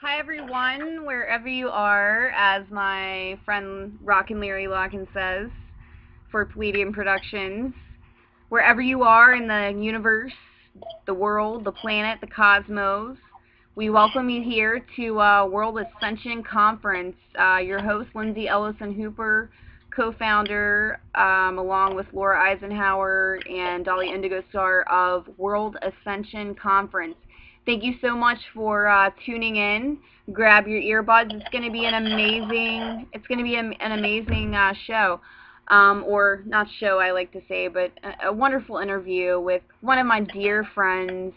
Hi everyone, wherever you are, as my friend Rockin' Larry Lockin says, for Palladium Productions. Wherever you are in the universe, the world, the planet, the cosmos, we welcome you here to World Ascension Conference. Your host, Lindsey Elocin Hooper, co-founder, along with Laura Eisenhower and Dolly Indigo Star of World Ascension Conference. Thank you so much for tuning in. Grab your earbuds. It's going to be an amazing. It's going to be an amazing show, or not show, I like to say, but a wonderful interview with one of my dear friends,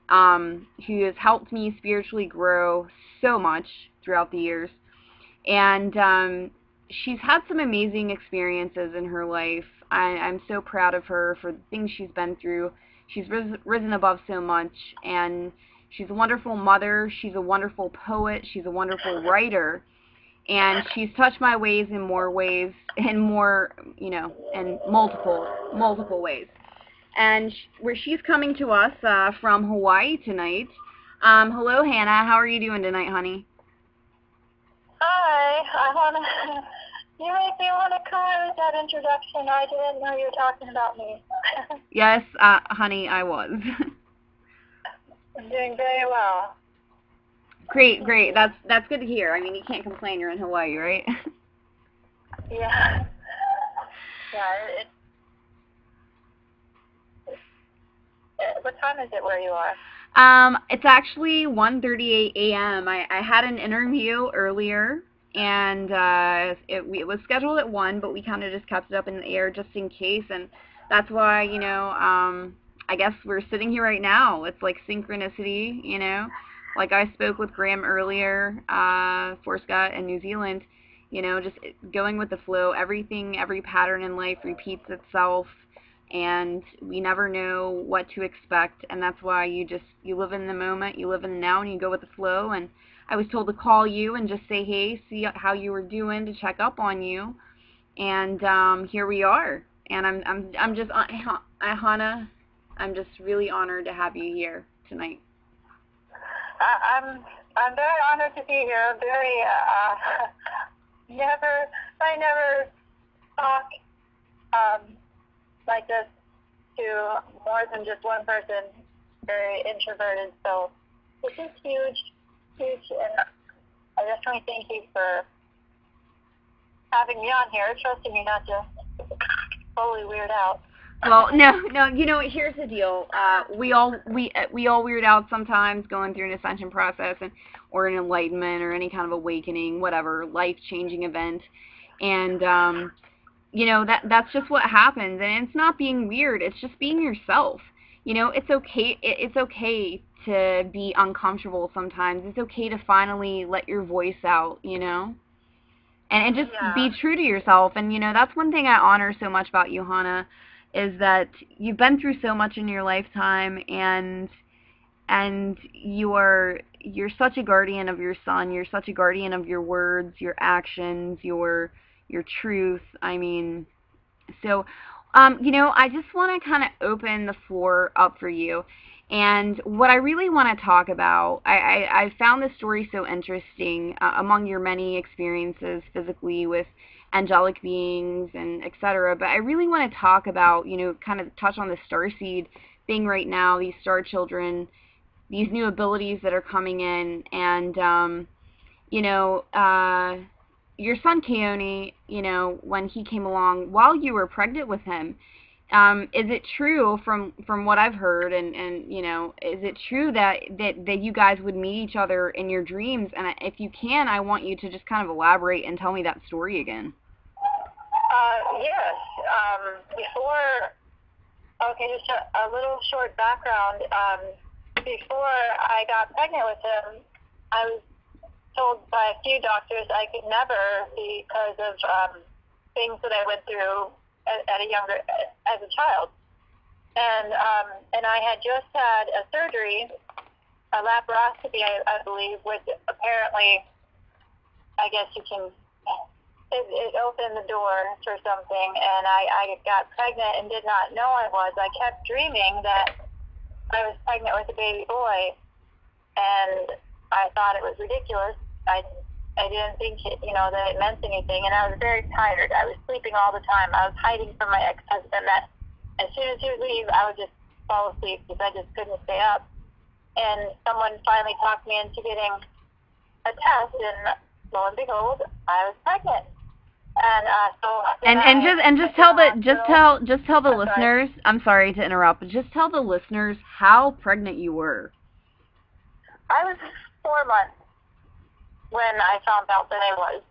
who has helped me spiritually grow so much throughout the years, and she's had some amazing experiences in her life. I'm so proud of her for the things she's been through. She's risen above so much, and she's a wonderful mother. She's a wonderful poet. She's a wonderful writer, and she's touched my ways in more ways, in more, in multiple ways. And where she's coming to us from Hawaii tonight. Hello, Hannah. How are you doing tonight, honey? Hi. You make me want to cry with that introduction. I didn't know you were talking about me. Yes, honey, I was. I'm doing very well. Great. That's good to hear. I mean, you can't complain. You're in Hawaii, right? Yeah. What time is it where you are? It's actually 1:38 a.m. I had an interview earlier, and it was scheduled at 1, but we kind of just kept it up in the air just in case, and that's why, I guess we're sitting here right now. It's like synchronicity, Like I spoke with Graham earlier, for Scott in New Zealand, just going with the flow. Every pattern in life repeats itself, and we never know what to expect, and that's why you live in the moment, you live in the now, and you go with the flow. And I was told to call you and just say, hey, see how you were doing, to check up on you, and here we are. And I'm just, Hannah, I'm just really honored to have you here tonight. I'm very honored to be here. I never talk like this to more than just one person. Very introverted, so this is huge, and I definitely thank you for having me on here, trusting me not to totally weird out. Well, no, here's the deal. We all weird out sometimes going through an ascension process, or an enlightenment, or any kind of awakening, whatever, life-changing event. And that's just what happens, and it's not being weird, it's just being yourself. It's okay to be uncomfortable sometimes. It's okay to finally let your voice out, and just be true to yourself. And that's one thing I honor so much about you, Hannah, is that you've been through so much in your lifetime, and you're such a guardian of your son. You're such a guardian of your words, your actions, your truth. I mean, so I just want to kind of open the floor up for you. And what I really want to talk about, I found this story so interesting, among your many experiences physically with angelic beings and etc. But I really want to talk about, kind of touch on the starseed thing right now, these star children, these new abilities that are coming in, and your son Keoni, when he came along while you were pregnant with him, is it true from what I've heard, and is it true that you guys would meet each other in your dreams? And if you can, I want you to just kind of elaborate and tell me that story again. Yes. Just a little short background. Before I got pregnant with him, I was told by a few doctors I could never, because of things that I went through as a child. And I had just had a surgery, a laparoscopy, I believe, which apparently, I guess you can, it opened the door for something, and I got pregnant and did not know I was. I kept dreaming that I was pregnant with a baby boy, and I thought it was ridiculous. I didn't think it, that it meant anything, and I was very tired. I was sleeping all the time. I was hiding from my ex-husband. That as soon as he would leave, I would just fall asleep because I just couldn't stay up. And someone finally talked me into getting a test, and lo and behold, I was pregnant. And just tell the listeners. I'm sorry to interrupt, but just tell the listeners how pregnant you were. I was 4 months when I found out that I was.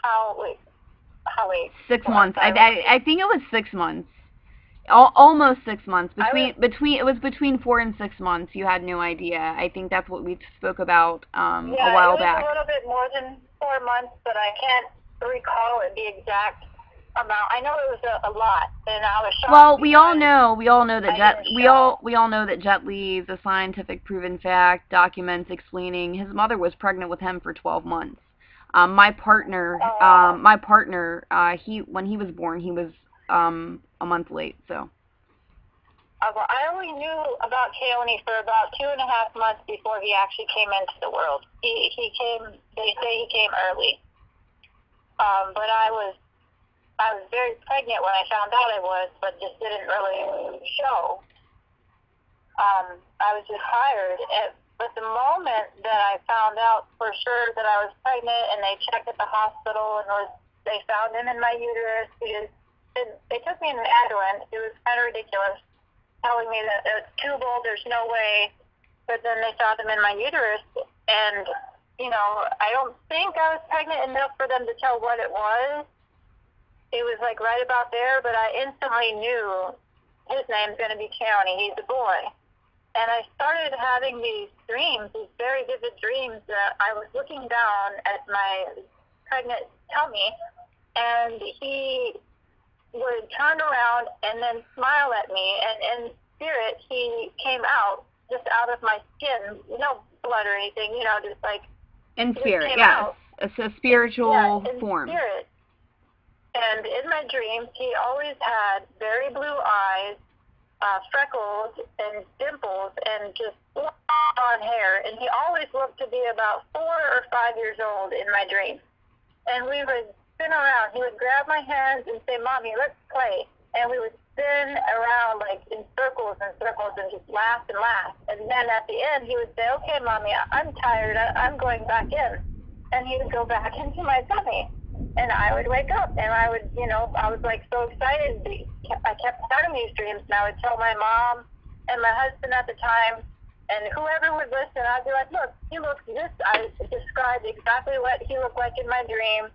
How wait? 6 months. I think it was 6 months. Almost 6 months. It was between 4 and 6 months. You had no idea. I think that's what we spoke about a while back. Yeah, it was a little bit more than 4 months, but I can't recall the exact amount. I know it was a lot, and I was shocked. Well, we all know that Jet Li is a scientific proven fact, documents explaining his mother was pregnant with him for 12 months. My partner, when he was born, he was a month late. So. Well, I only knew about Keoni for about 2.5 months before he actually came into the world. He came. They say he came early. But I was very pregnant when I found out I was, but just didn't really show. I was just tired. But the moment that I found out for sure that I was pregnant, and they checked at the hospital, and they found him in my uterus, because they took me in an ambulance. It was kind of ridiculous, telling me that it's tubal, there's no way. But then they found him in my uterus, and I don't think I was pregnant enough for them to tell what it was. It was like right about there, but I instantly knew his name's going to be Keoni. He's a boy. And I started having these dreams, these very vivid dreams, that I was looking down at my pregnant tummy, and he would turn around and then smile at me, and in spirit, he came out, just out of my skin, no blood or anything, just like... In spirit, yes. It's a spiritual form. In spirit. And in my dreams, he always had very blue eyes, freckles and dimples, and just blonde hair. And he always looked to be about 4 or 5 years old in my dreams. And we would spin around. He would grab my hands and say, "Mommy, let's play." And we would spin around like in circles and circles and just laugh and laugh. And then at the end, he would say, "Okay, Mommy, I'm tired. I'm going back in." And he would go back into my tummy. And I would wake up, and I would, I was like so excited. I kept having these dreams, and I would tell my mom and my husband at the time, and whoever would listen, I'd be like, "Look, he looks this." I described exactly what he looked like in my dream,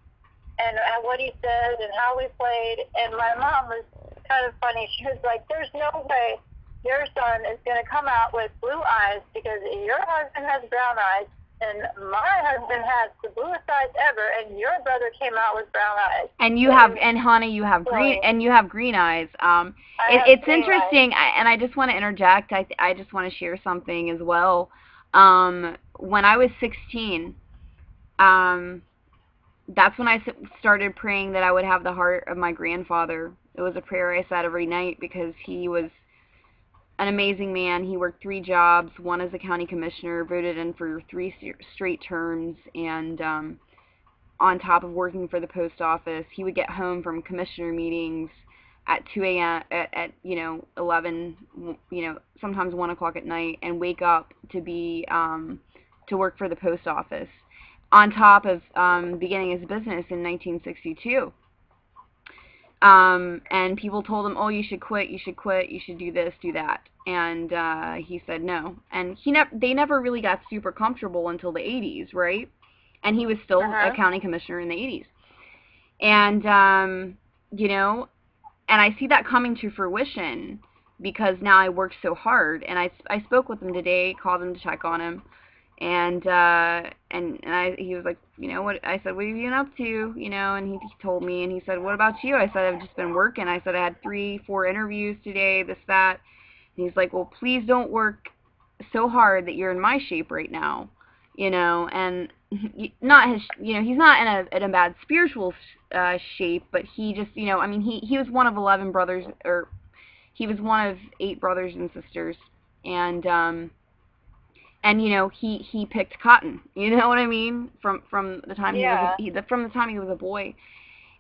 and what he said, and how we played. And my mom was kind of funny. She was like, "There's no way your son is going to come out with blue eyes, because your husband has brown eyes, and my husband has the bluest eyes ever, and your brother came out with brown eyes." And you have, honey, you have green eyes. It's interesting, and I just want to interject. I just want to share something as well. When I was 16, that's when I started praying that I would have the heart of my grandfather. It was a prayer I said every night, because he was an amazing man. He worked 3 jobs, one as a county commissioner, voted in for 3 straight terms, and on top of working for the post office, he would get home from commissioner meetings at 2 a.m. at 11, sometimes 1 o'clock at night, and wake up to work for the post office, on top of beginning his business in 1962. And people told him, "Oh, you should quit, you should do this, do that." And he said no. And they never really got super comfortable until the 80s, right? And he was still a county commissioner in the 80s. And, and I see that coming to fruition, because now I work so hard. And I spoke with him today, called him to check on him. And he was like, what? I said, "What have you been up to?" And he told me, and he said, "What about you?" I said, "I've just been working." I said, "I had 3-4 interviews today, this, that." And he's like, "Well, please don't work so hard that you're in my shape right now." And not his, he's not in a bad spiritual shape, but he just, he was one of 11 brothers, or he was one of 8 brothers and sisters. And, And he picked cotton. You know what I mean? From the time Yeah. from the time he was a boy.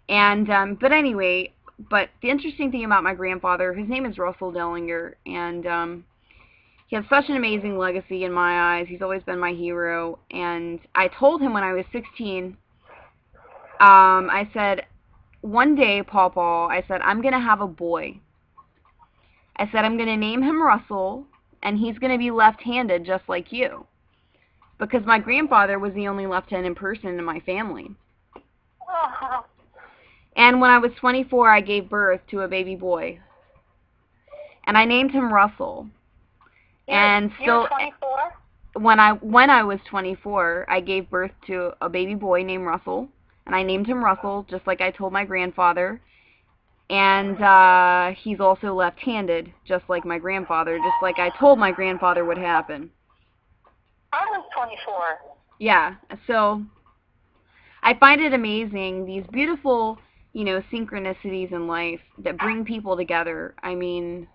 And but anyway, but the interesting thing about my grandfather, his name is Russell Dellinger, and he has such an amazing legacy in my eyes. He's always been my hero. And I told him when I was 16, I said, one day, Paw, I said, I'm going to have a boy. I said, I'm going to name him Russell, and he's going to be left-handed just like you. Because my grandfather was the only left-handed person in my family. Oh. And when I was 24, I gave birth to a baby boy. And I named him Russell. And you're 24? When I was 24, I gave birth to a baby boy named Russell, and I named him Russell, just like I told my grandfather. And he's also left-handed, just like my grandfather, just like I told my grandfather would happen. I was 24. Yeah, so I find it amazing, these beautiful, synchronicities in life that bring people together. I mean,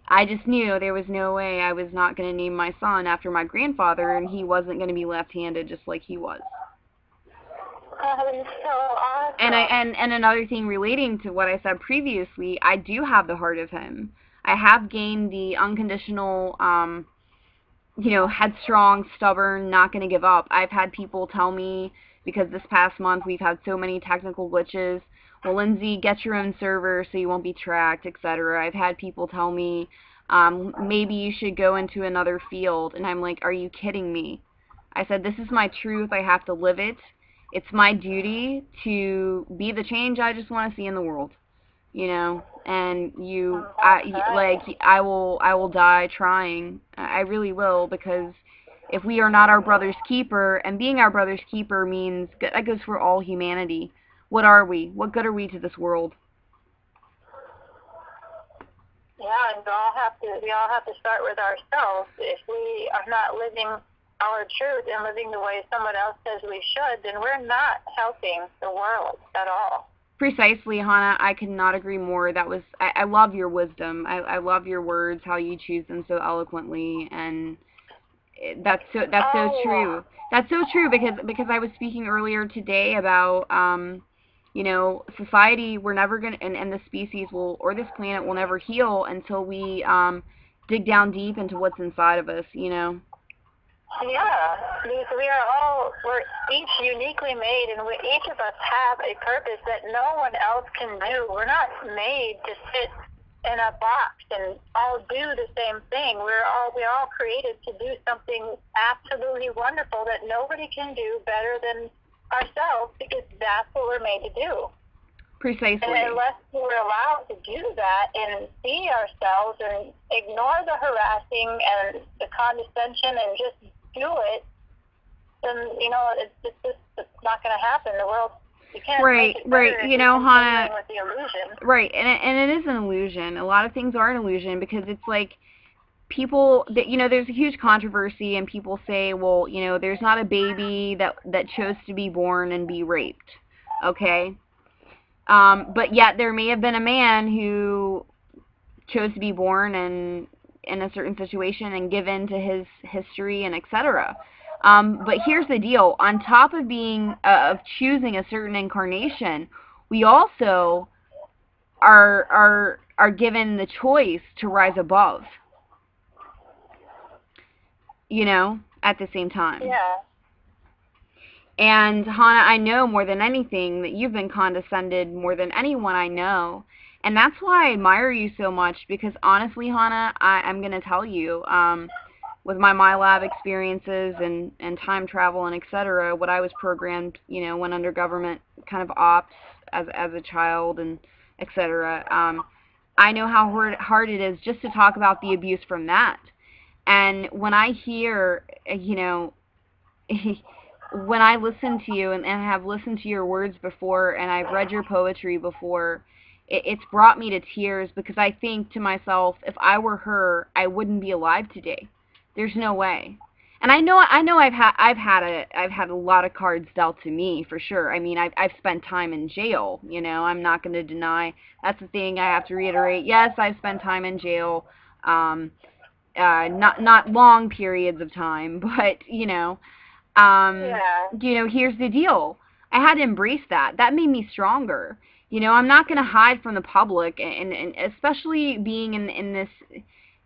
I just knew there was no way I was not going to name my son after my grandfather, and he wasn't going to be left-handed just like he was. That is so awesome. And another thing relating to what I said previously, I do have the heart of him. I have gained the unconditional, headstrong, stubborn, not going to give up. I've had people tell me, because this past month we've had so many technical glitches, well, Lindsey, get your own server so you won't be tracked, etc. I've had people tell me, maybe you should go into another field, and I'm like, are you kidding me? I said, this is my truth, I have to live it. It's my duty to be the change I just want to see in the world, and I will die trying. I really will, because if we are not our brother's keeper, and being our brother's keeper means, that goes for all humanity. What are we? What good are we to this world? Yeah, and we all have to start with ourselves. If we are not living our truth and living the way someone else says we should, then we're not helping the world at all. Precisely, Hannah. I could not agree more. I love your wisdom. I love your words, how you choose them so eloquently, and that's so true. That's so true, because I was speaking earlier today about society. We're never gonna, and the species will, or this planet will never heal until we dig down deep into what's inside of us. Yeah, because we're each uniquely made, and each of us have a purpose that no one else can do. We're not made to sit in a box and all do the same thing. We're all created to do something absolutely wonderful that nobody can do better than ourselves, because that's what we're made to do. Precisely. And unless we're allowed to do that and see ourselves and ignore the harassing and the condescension and just do it, then it's not going to happen. The world, you can't make it better if you're Hannah, with the illusion. Right, and it is an illusion. A lot of things are an illusion, because it's like people that there's a huge controversy, and people say, well, there's not a baby that chose to be born and be raped, okay? But yet there may have been a man who chose to be born in a certain situation and give in to his history and etc. But here's the deal: on top of choosing a certain incarnation, we also are given the choice to rise above. At the same time. Yeah. And Hannah, I know more than anything that you've been condescended more than anyone I know. And that's why I admire you so much, because honestly, Hannah, I'm going to tell you, with my MyLab experiences and time travel and etc., what I was programmed, went under government kind of ops as a child and etc. I know how hard it is just to talk about the abuse from that. And when I hear, when I listen to you and have listened to your words before, and I've read your poetry before, it's brought me to tears, because I think to myself, if I were her, I wouldn't be alive today. There's no way. And I know I've had a lot of cards dealt to me, for sure. I mean, I've spent time in jail, I'm not going to deny. That's the thing I have to reiterate. Yes, I've spent time in jail. not long periods of time, but Yeah. here's the deal. I had to embrace that. That made me stronger. I'm not going to hide from the public, and especially being in this.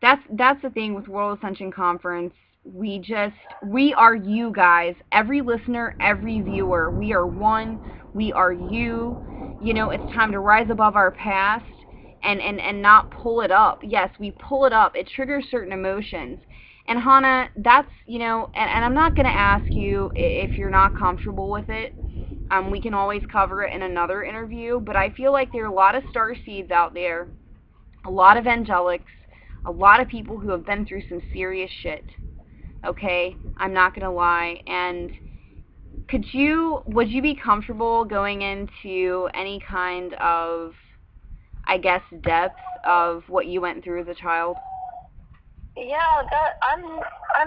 That's the thing with World Ascension Conference. We are you guys. Every listener, every viewer. We are one. We are you. It's time to rise above our past and not pull it up. Yes, we pull it up. It triggers certain emotions. And Hannah, that's, and I'm not going to ask you if you're not comfortable with it. We can always cover it in another interview, but I feel like there are a lot of starseeds out there, a lot of angelics, a lot of people who have been through some serious shit. Okay? I'm not going to lie. And would you be comfortable going into any kind of, I guess, depth of what you went through as a child? Yeah, I'm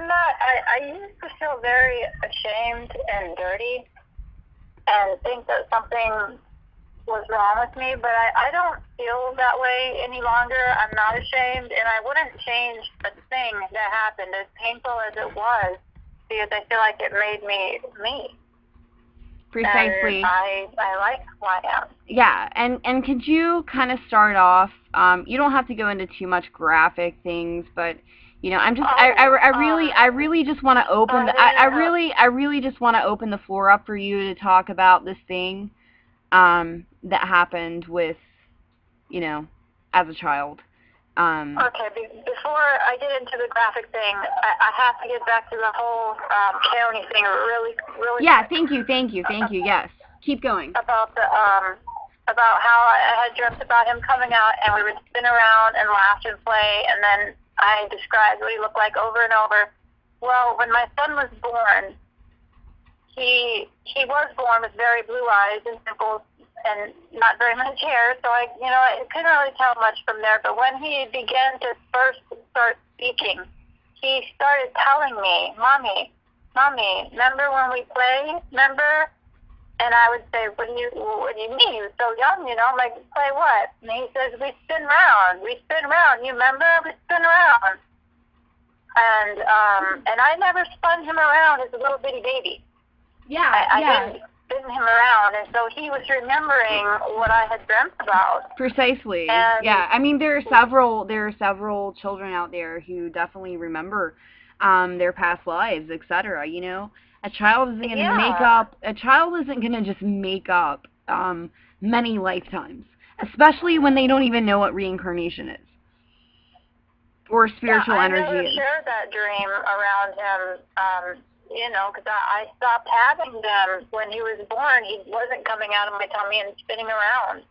not. I used to feel very ashamed and dirty, and think that something was wrong with me, but I don't feel that way any longer. I'm not ashamed, and I wouldn't change a thing that happened, as painful as it was, because I feel like it made me me. Precisely. And I like who I am. Yeah, and could you kind of start off, you don't have to go into too much graphic things, but I'm just I really just want to open I really just want to open the floor up for you to talk about this thing that happened with as a child. Okay, before I get into the graphic thing, I have to get back to the whole Keoni thing really Yeah, quick. thank you. Yes. Keep going. About how I had dreamt about him coming out, and we would spin around and laugh and play, and then I described what he looked like over and over. Well, when my son was born, he was born with very blue eyes and dimples and not very much hair, so I couldn't really tell much from there. But when he began to first start speaking, he started telling me, Mommy, remember when we play? Remember? And I would say, what do you mean? He was so young, I'm like, play what? And he says, we spin round. You remember? We spin around. And I never spun him around as a little bitty baby. Yeah, I didn't spin him around, and so he was remembering what I had dreamt about. Precisely. And yeah, I mean there are several children out there who definitely remember their past lives, etc. A child isn't going to make up. A child isn't going to just make up many lifetimes, especially when they don't even know what reincarnation is or spiritual energy is. I never shared that dream around him. Because I stopped having them when he was born. He wasn't coming out of my tummy and spinning around.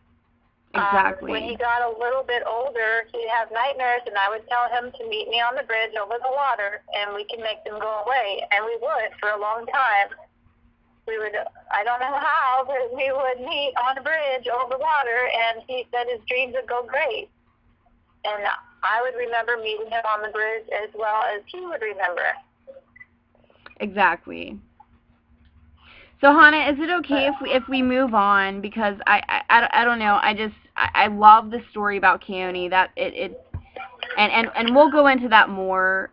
Exactly. When he got a little bit older, he'd have nightmares, and I would tell him to meet me on the bridge over the water, and we could make them go away. And we would for a long time. We would, I don't know how, but we would meet on the bridge over the water, and he said his dreams would go great. And I would remember meeting him on the bridge as well as he would remember. Exactly. So Hannah, is it okay if we move on, because I don't know, I love the story about Keoni, that and we'll go into that more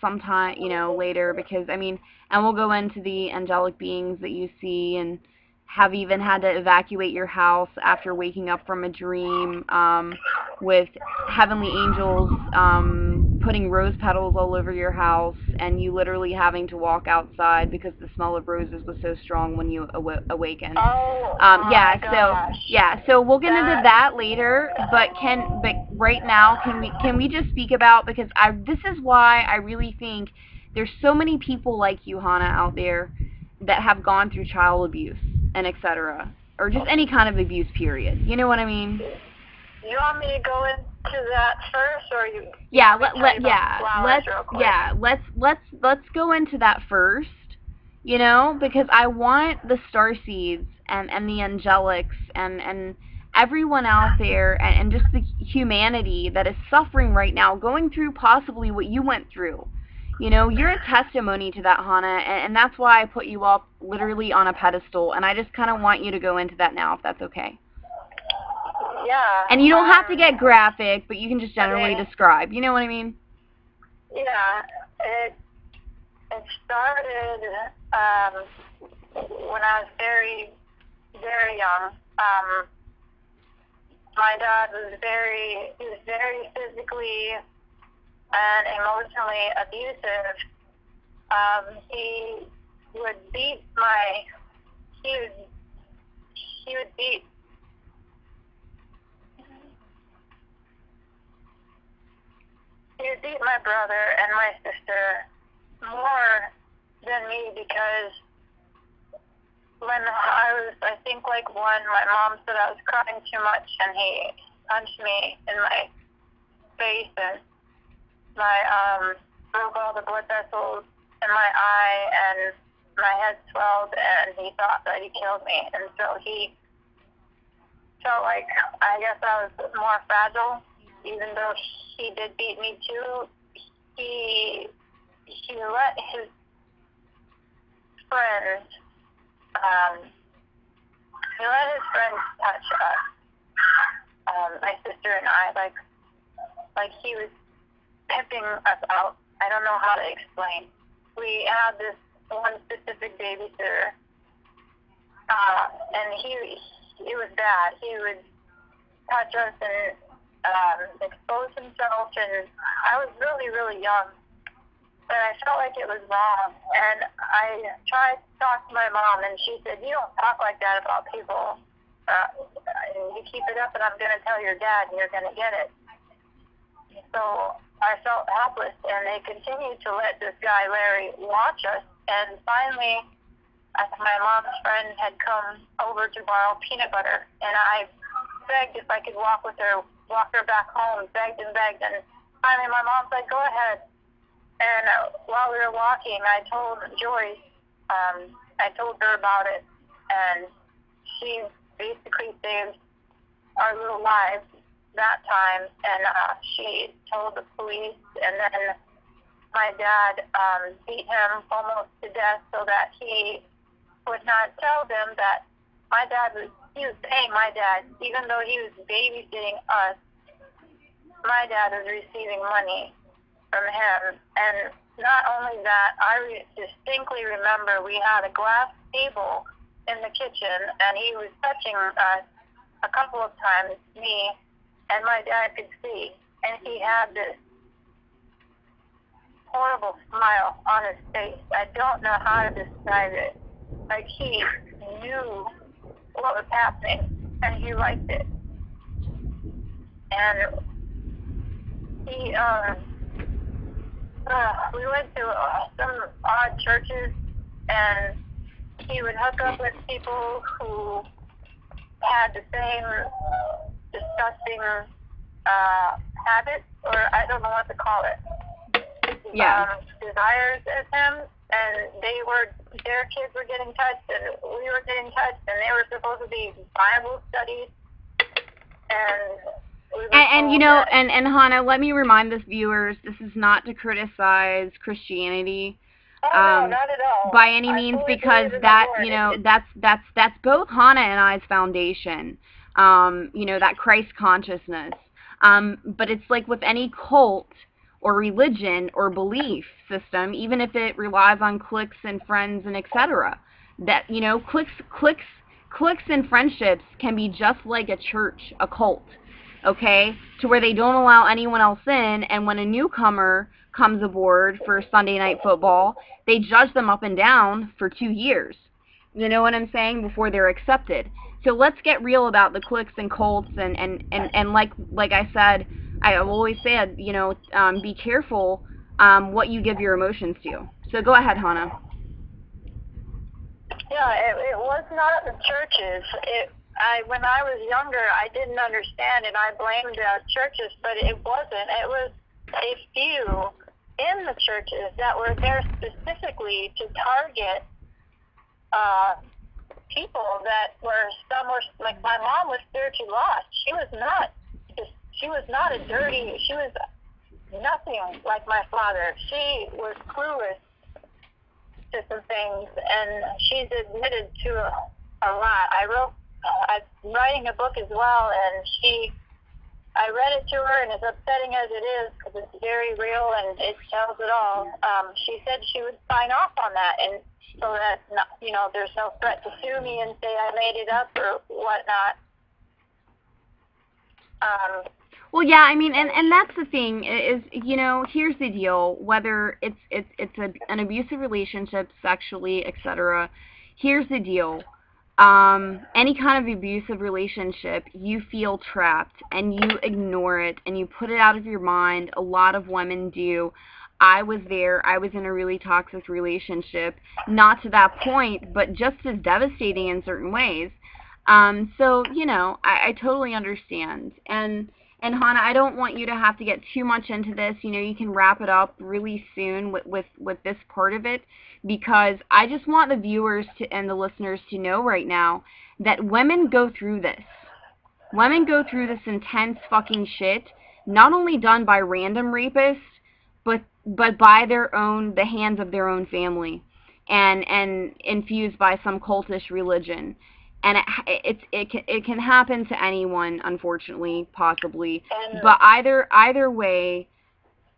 sometime later, because and we'll go into the angelic beings that you see and have even had to evacuate your house after waking up from a dream with heavenly angels putting rose petals all over your house, and you literally having to walk outside because the smell of roses was so strong when you awakened. Oh, yeah. my gosh. So we'll get into that later. But right now, can we just speak about, because this is why I really think there's so many people like you, Hannah, out there that have gone through child abuse and etc. or just any kind of abuse, period. You know what I mean? You want me to go into that first, or you? Let's go into that first. Because I want the starseeds and the angelics and everyone out there and just the humanity that is suffering right now, going through possibly what you went through. You're a testimony to that, Hannah, and that's why I put you up literally on a pedestal, and I just kind of want you to go into that now, if that's okay. Yeah. And you don't have to get graphic, but you can just generally describe. You know what I mean? Yeah, it started when I was very, very young. My dad he was very physically and emotionally abusive. He would beat he would beat my brother and my sister more than me because when I think like one, my mom said I was crying too much and he punched me in my face and broke all the blood vessels in my eye and my head swelled and he thought that he killed me. And so he felt like I guess I was more fragile, even though he did beat me too. He let his friends touch us, my sister and I, like he was pimping us out. I don't know how to explain. We had this one specific babysitter, and it was bad. He would touch us and expose himself, and I was really, really young, but I felt like it was wrong. And I tried to talk to my mom, and she said, "You don't talk like that about people. You keep it up, and I'm going to tell your dad, and you're going to get it." So I felt helpless, and they continued to let this guy, Larry, watch us. And finally, my mom's friend had come over to borrow peanut butter, and I begged if I could walk her back home, begged and begged. And finally, my mom said, "Go ahead." And while we were walking, I told Joyce, I told her about it, and she basically saved our little lives that time, and she told the police, and then my dad beat him almost to death so that he would not tell them that he was paying my dad, even though he was babysitting us, my dad was receiving money from him. And not only that, I distinctly remember we had a glass table in the kitchen, and he was touching us a couple of times, me, and my dad could see, and he had this horrible smile on his face. I don't know how to describe it. Like he knew what was happening, and he liked it. And we went to some odd churches, and he would hook up with people who had the same disgusting habits, or I don't know what to call it. Desires as him, and their kids were getting touched, and we were getting touched, and they were supposed to be Bible studies, and Hannah, let me remind the viewers, this is not to criticize Christianity. No, not at all. By any means, because that's both Hannah and I's foundation. That Christ consciousness. But it's like with any cult or religion or belief system, even if it relies on cliques and friends and etc., that cliques and friendships can be just like a church, a cult, okay, to where they don't allow anyone else in, and when a newcomer comes aboard for Sunday night football, they judge them up and down for 2 years. You know what I'm saying? Before they're accepted. So let's get real about the cliques and cults, and like I said, I always said, be careful what you give your emotions to. So go ahead, Hannah. Yeah, it was not the churches. When I was younger, I didn't understand, and I blamed the churches, but it wasn't. It was a few in the churches that were there specifically to target people that some were, like my mom was spiritually lost. She was not a dirty, she was nothing like my father. She was clueless to some things, and she's admitted to a lot. I'm writing a book as well, and she I read it to her, and as upsetting as it is, because it's very real and it tells it all, she said she would sign off on that, and so that, not, you know, there's no threat to sue me and say I made it up or whatnot. Well, yeah, I mean, and that's the thing is, you know, here's the deal. Whether it's an abusive relationship, sexually, etc. Here's the deal. Any kind of abusive relationship, you feel trapped and you ignore it and you put it out of your mind. A lot of women do. I was there. I was in a really toxic relationship, not to that point, but just as devastating in certain ways. So, you know, I totally understand. And Hannah, I don't want you to have to get too much into this. You know, you can wrap it up really soon with this part of it, because I just want the viewers to, and the listeners to know right now that women go through this. Women go through this intense fucking shit, not only done by random rapists, but by the hands of their own family, and infused by some cultish religion. And it can happen to anyone, unfortunately, possibly. But either way,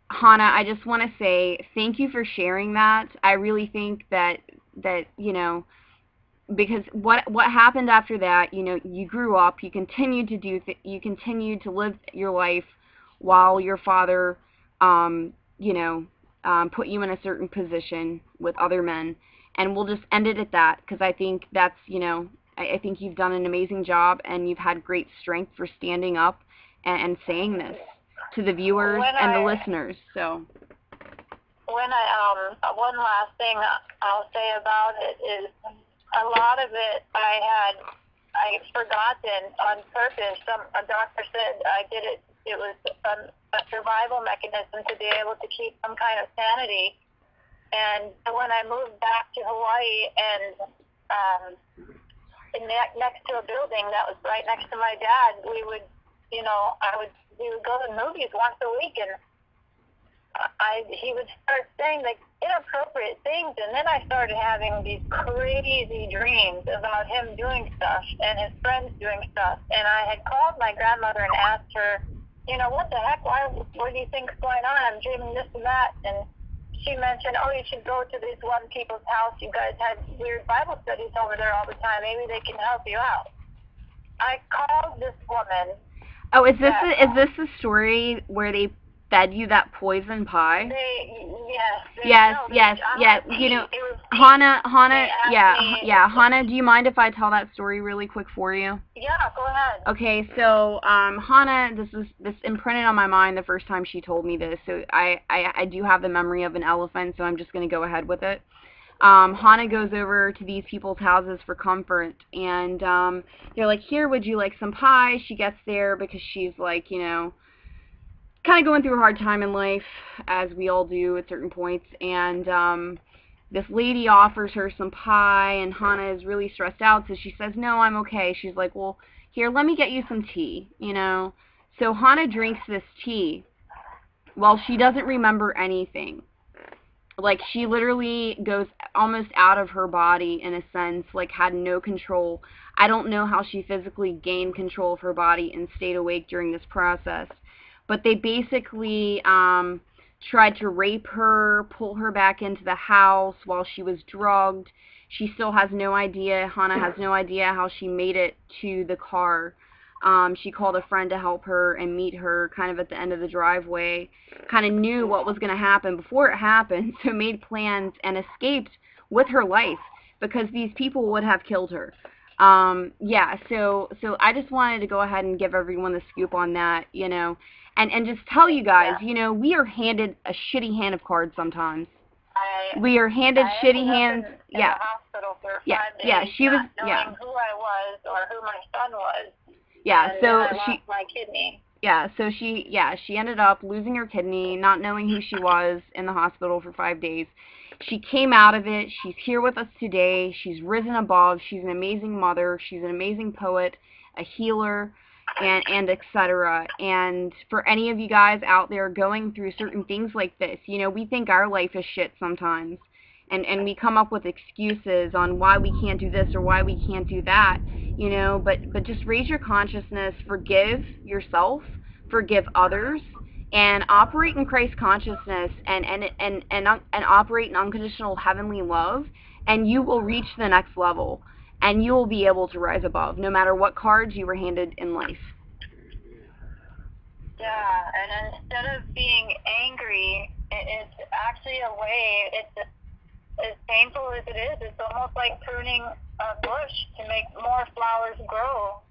Hannah, I just want to say thank you for sharing that. I really think that you know, because what happened after that, you know, you grew up, you continued to live your life while your father, you know, put you in a certain position with other men, and we'll just end it at that, because I think that's, you know, I think you've done an amazing job, and you've had great strength for standing up and saying this to the viewers and the listeners. So, one last thing I'll say about it is, a lot of it I had forgotten on purpose. A doctor said I did it. It was a survival mechanism to be able to keep some kind of sanity. And when I moved back to Hawaii and next to a building that was right next to my dad, we would, you know, we would go to movies once a week, and he would start saying like inappropriate things, and then I started having these crazy dreams about him doing stuff and his friends doing stuff. And I had called my grandmother and asked her, you know, what the heck? What do you think's going on? I'm dreaming this and that. And she mentioned, oh, you should go to this one people's house. You guys had weird Bible studies over there all the time. Maybe they can help you out. I called this woman. Oh, is this the story where they fed you that poison pie? Yes. You know, Hannah, Hannah, do you mind if I tell that story really quick for you? Yeah, go ahead. Okay, so Hannah, this imprinted on my mind the first time she told me this. So I do have the memory of an elephant, so I'm just going to go ahead with it. Hannah goes over to these people's houses for comfort, and they're like, here, would you like some pie? She gets there because she's like, you know, kind of going through a hard time in life, as we all do at certain points, and this lady offers her some pie, and Hannah is really stressed out, so she says, no, I'm okay. She's like, well, here, let me get you some tea, you know. So Hannah drinks this tea while she doesn't remember anything. Like, she literally goes almost out of her body, in a sense, like, had no control. I don't know how she physically gained control of her body and stayed awake during this process. But they basically tried to rape her, pull her back into the house while she was drugged. She still has no idea, Hannah has no idea how she made it to the car. She called a friend to help her and meet her kind of at the end of the driveway. Kind of knew what was going to happen before it happened, so made plans and escaped with her life, because these people would have killed her. Yeah, so I just wanted to go ahead and give everyone the scoop on that, you know, and just tell you guys, you know, we are handed a shitty hand of cards sometimes. We are handed shitty hands. In the hospital for 5 days, she was, knowing who I was or who my son was. Yeah, and so then I lost my kidney. Yeah, so she ended up losing her kidney, not knowing who she was, in the hospital for 5 days. She came out of it. She's here with us today. She's risen above. She's an amazing mother. She's an amazing poet, a healer, and etc. And for any of you guys out there going through certain things like this, you know, we think our life is shit sometimes. And we come up with excuses on why we can't do this or why we can't do that, you know, but just raise your consciousness, forgive yourself, forgive others, and operate in Christ consciousness, and operate in unconditional heavenly love, and you will reach the next level, and you will be able to rise above, no matter what cards you were handed in life. Yeah, and instead of being angry, it's actually a way, it's as painful as it is, it's almost like pruning a bush to make more flowers grow.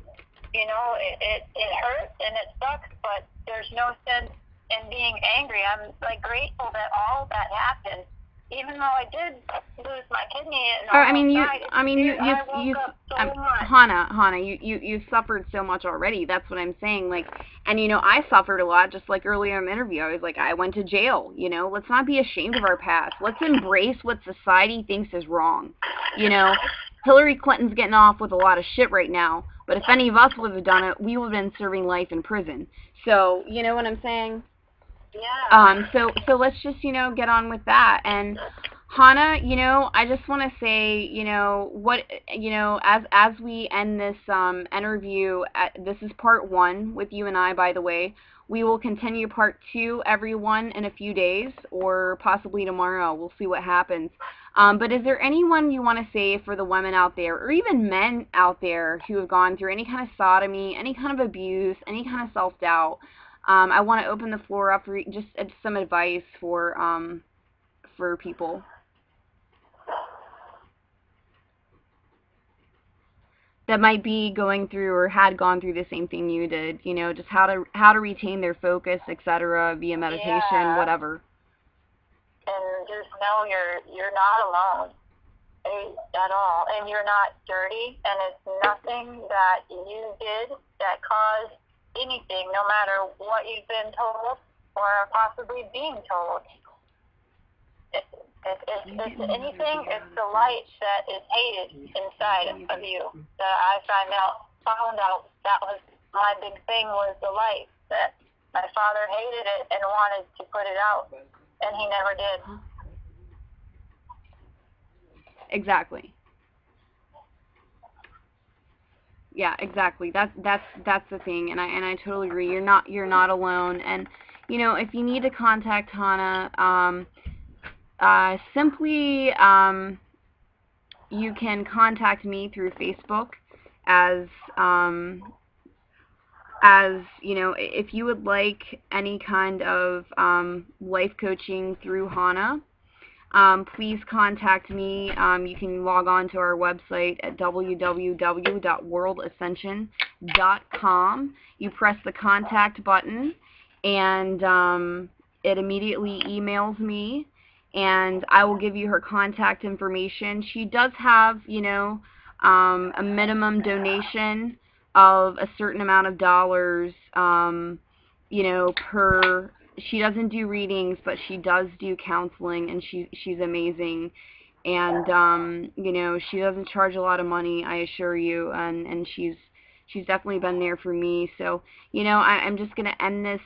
You know, it hurts and it sucks, but there's no sense in being angry. I'm like grateful that all that happened, even though I did lose my kidney and Hannah, you suffered so much already. That's what I'm saying. Like, and you know, I suffered a lot. Just like earlier in the interview, I was like, I went to jail. You know, let's not be ashamed of our past. Let's embrace what society thinks is wrong. You know, Hillary Clinton's getting off with a lot of shit right now. But if any of us would have done it, we would have been serving life in prison. So, you know what I'm saying? Yeah. So let's just, you know, get on with that. And Hannah, you know, I just want to say, you know, what, you know, as we end this interview, this is part 1 with you and I, by the way. We will continue part 2, everyone, in a few days, or possibly tomorrow. We'll see what happens. But is there anyone you want to say for the women out there, or even men out there who have gone through any kind of sodomy, any kind of abuse, any kind of self-doubt? I want to open the floor up for just some advice for people. That might be going through or had gone through the same thing you did, you know, just how to retain their focus, etc., via meditation, whatever. And just know you're not alone at all, and you're not dirty, and it's nothing that you did that caused anything, no matter what you've been told or possibly being told. If it's anything, it's the light that is hated inside of you. That I found out that was my big thing, was the light, that my father hated it and wanted to put it out, and he never did. Exactly. Yeah, exactly. That's the thing, and I totally agree. You're not alone. And you know, if you need to contact Hannah, simply you can contact me through Facebook as you know, if you would like any kind of life coaching through Hannah. Please contact me. You can log on to our website at www.worldascension.com. You press the contact button, and it immediately emails me, and I will give you her contact information. She does have, you know, a minimum donation of a certain amount of dollars, you know, per. She doesn't do readings, but she does do counseling, and she's amazing. And you know, she doesn't charge a lot of money, I assure you, and she's definitely been there for me. So, you know, I'm just gonna end this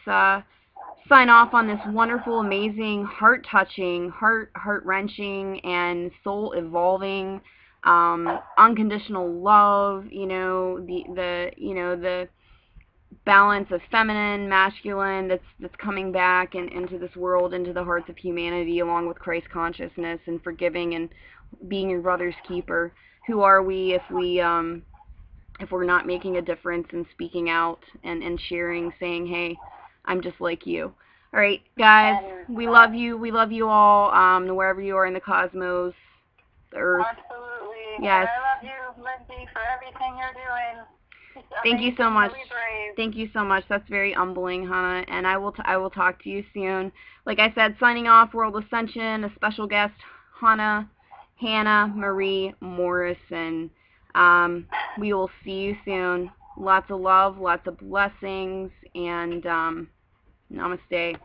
sign off on this wonderful, amazing, heart-touching, heart-wrenching, and soul-evolving, unconditional love. You know, the balance of feminine, masculine that's coming back and into this world, into the hearts of humanity, along with Christ consciousness and forgiving and being your brother's keeper. Who are we if we're not making a difference and speaking out and sharing, saying, hey, I'm just like you. All right, guys, we love you. We love you all, wherever you are in the cosmos, the earth. Absolutely. Yes. And I love you, Lindsey, for everything you're doing. Thank you so much. Thank you so much. That's very humbling, Hannah. And I will talk to you soon. Like I said, signing off, World Ascension, a special guest, Hannah Marie Morrison. We will see you soon. Lots of love, lots of blessings, and namaste. Yeah.